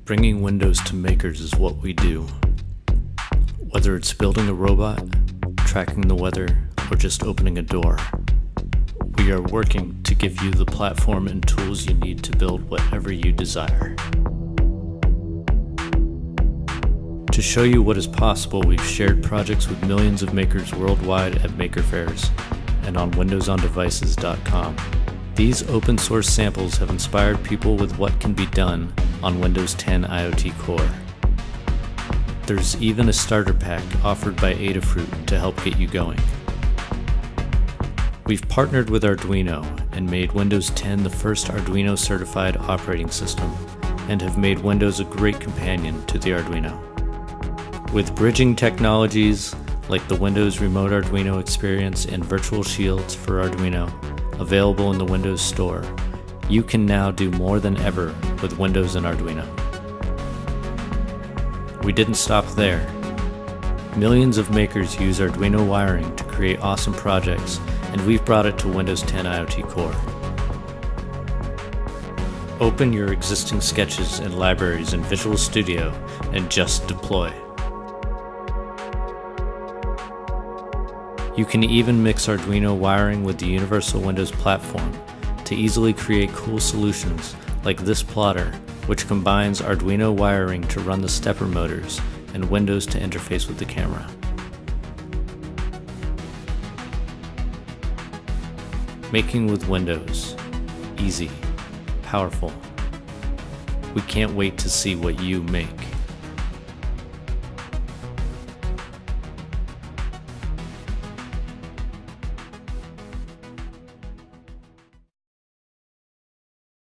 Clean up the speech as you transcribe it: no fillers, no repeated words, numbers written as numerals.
Bringing Windows to makers is what we do. Whether it's building a robot, tracking the weather, or just opening a door, we are working to give you the platform and tools you need to build whatever you desire. To show you what is possible, we've shared projects with millions of makers worldwide at maker fairs and on windowsondevices.com. These open source samples have inspired people with what can be done on Windows 10 IoT Core. There's even a starter pack offered by Adafruit to help get you going. We've partnered with Arduino and made Windows 10 the first Arduino certified operating system, and have made Windows a great companion to the Arduino. With bridging technologies like the Windows Remote Arduino experience and virtual shields for Arduino available in the Windows Store, you can now do more than ever with Windows and Arduino. We didn't stop there. Millions of makers use Arduino wiring to create awesome projects, and we've brought it to Windows 10 IoT Core. Open your existing sketches and libraries in Visual Studio and just deploy. You can even mix Arduino wiring with the Universal Windows platform to easily create cool solutions like this plotter, which combines Arduino wiring to run the stepper motors and Windows to interface with the camera. Making with Windows. Easy. Powerful. We can't wait to see what you make.